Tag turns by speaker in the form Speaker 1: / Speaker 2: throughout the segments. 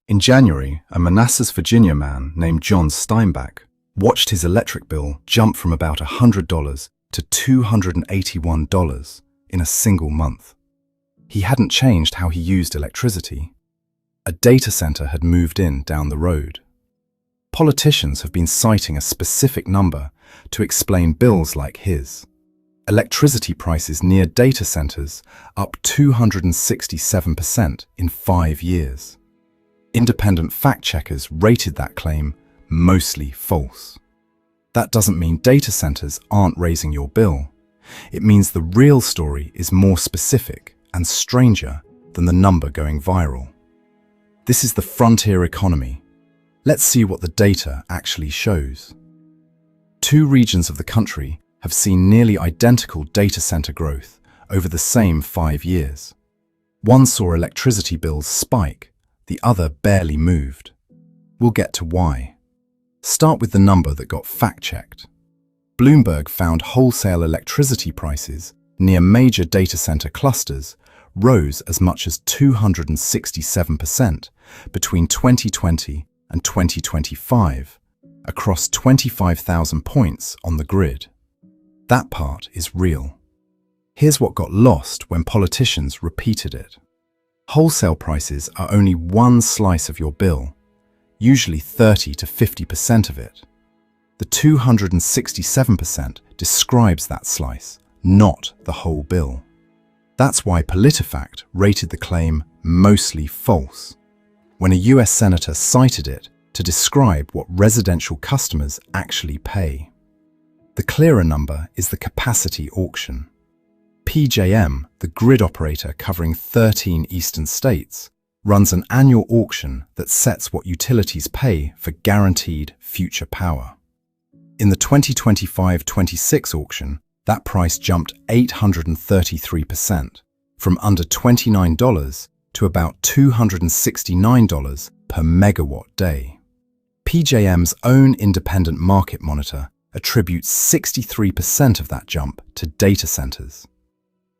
Speaker 1: In January, a Manassas, Virginia man named John Steinbach watched his electric bill jump from about $100 to $281 in a single month. He hadn't changed how he used electricity. A data center had moved in down the road. Politicians have been citing a specific number to explain bills like his. Electricity prices near data centers up 267% in 5 years. Independent fact-checkers rated that claim mostly false. That doesn't mean data centers aren't raising your bill. It means the real story is more specific and stranger than the number going viral. This is the frontier economy. Let's see what the data actually shows. 2 regions of the country have seen nearly identical data center growth over the same 5 years. One saw electricity bills spike, the other barely moved. We'll get to why. Start with the number that got fact-checked. Bloomberg found wholesale electricity prices near major data center clusters rose as much as 267% between 2020 and 2025, across 25,000 points on the grid. That part is real. Here's what got lost when politicians repeated it. Wholesale prices are only one slice of your bill, usually 30 to 50% of it. The 267% describes that slice, not the whole bill. That's why PolitiFact rated the claim mostly false, when a US senator cited it to describe what residential customers actually pay. The clearer number is the capacity auction. PJM, the grid operator covering 13 eastern states, runs an annual auction that sets what utilities pay for guaranteed future power. In the 2025-26 auction, that price jumped 833%, from under $29 to about $269 per megawatt day. PJM's own independent market monitor attributes 63% of that jump to data centers.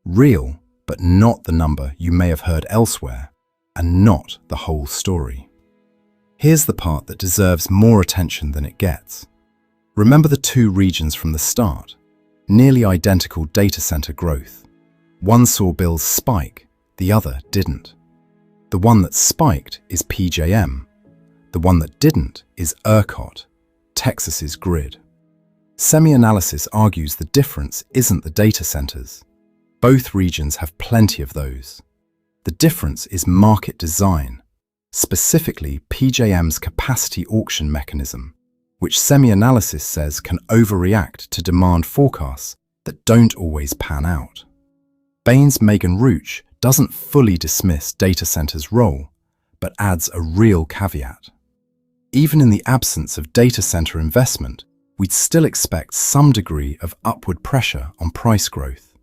Speaker 1: Real, but not the number you may have heard elsewhere, and not the whole story. Here's the part that deserves more attention than it gets. Remember the 2 regions from the start? Nearly identical data center growth. One saw bills spike, the other didn't. The one that spiked is PJM. The one that didn't is ERCOT, Texas's grid. Semi-analysis argues the difference isn't the data centers. Both regions have plenty of those. The difference is market design, specifically PJM's capacity auction mechanism, which semi-analysis says can overreact to demand forecasts that don't always pan out. Bain's Megan Rooch doesn't fully dismiss data centers' role, but adds a real caveat. Even in the absence of data center investment, we'd still expect some degree of upward pressure on price growth.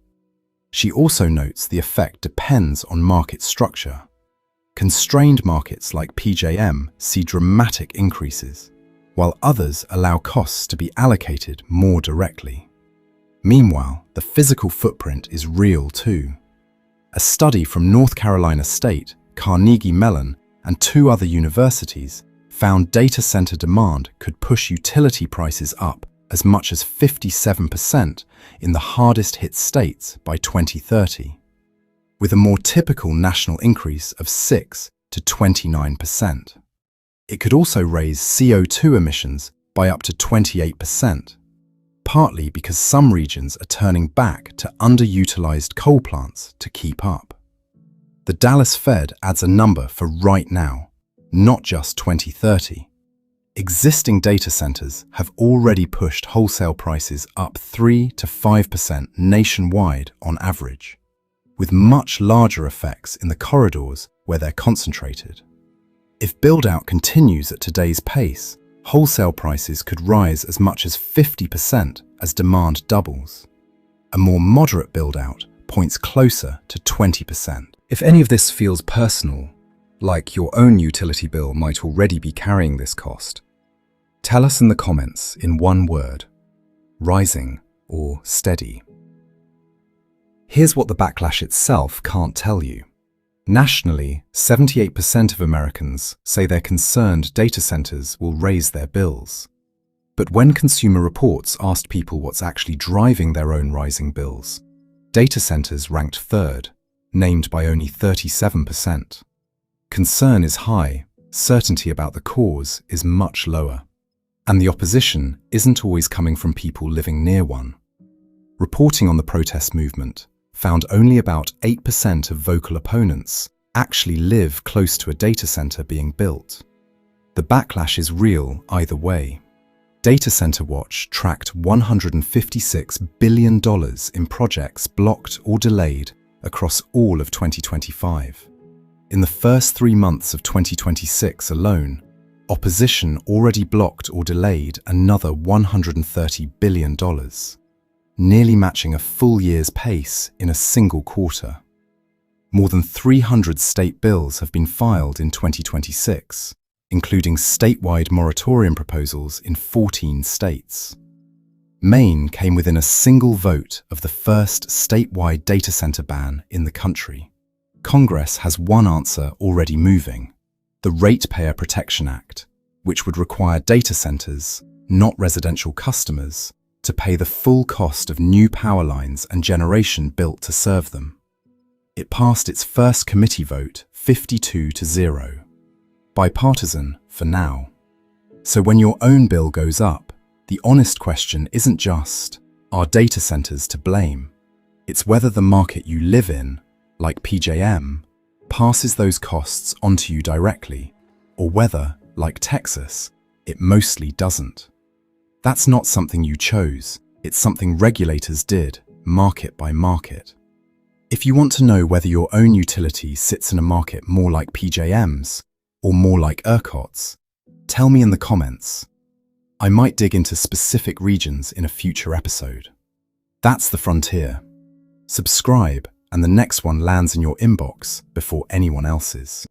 Speaker 1: She also notes the effect depends on market structure. Constrained markets like PJM see dramatic increases, while others allow costs to be allocated more directly. Meanwhile, the physical footprint is real too. A study from North Carolina State, Carnegie Mellon, and 2 other universities found data center demand could push utility prices up as much as 57% in the hardest hit states by 2030, with a more typical national increase of 6 to 29%. It could also raise CO2 emissions by up to 28%, partly because some regions are turning back to underutilized coal plants to keep up. The Dallas Fed adds a number for right now, not just 2030. Existing data centers have already pushed wholesale prices up 3 to 5% nationwide on average, with much larger effects in the corridors where they're concentrated. If build-out continues at today's pace, wholesale prices could rise as much as 50% as demand doubles. A more moderate build-out points closer to 20%.
Speaker 2: If any of this feels personal, like your own utility bill might already be carrying this cost, tell us in the comments in one word: rising or steady. Here's what the backlash itself can't tell you. Nationally, 78% of Americans say they're concerned data centers will raise their bills. But when Consumer Reports asked people what's actually driving their own rising bills, data centers ranked third, named by only 37%. Concern is high, certainty about the cause is much lower. And the opposition isn't always coming from people living near one. Reporting on the protest movement found only about 8% of vocal opponents actually live close to a data center being built. The backlash is real either way. Data Center Watch tracked $156 billion in projects blocked or delayed across all of 2025. In the first 3 months of 2026 alone, opposition already blocked or delayed another $130 billion, nearly matching a full year's pace in a single quarter. More than 300 state bills have been filed in 2026, including statewide moratorium proposals in 14 states. Maine came within a single vote of the first statewide data center ban in the country. Congress has one answer already moving: the Ratepayer Protection Act, which would require data centers, not residential customers, to pay the full cost of new power lines and generation built to serve them. It passed its first committee vote 52-0. Bipartisan for now. So when your own bill goes up, the honest question isn't just, are data centers to blame? It's whether the market you live in, like PJM, passes those costs onto you directly, or whether, like Texas, it mostly doesn't. That's not something you chose, it's something regulators did, market by market. If you want to know whether your own utility sits in a market more like PJM's, or more like ERCOT's, tell me in the comments. I might dig into specific regions in a future episode. That's the frontier. Subscribe, and the next one lands in your inbox before anyone else's.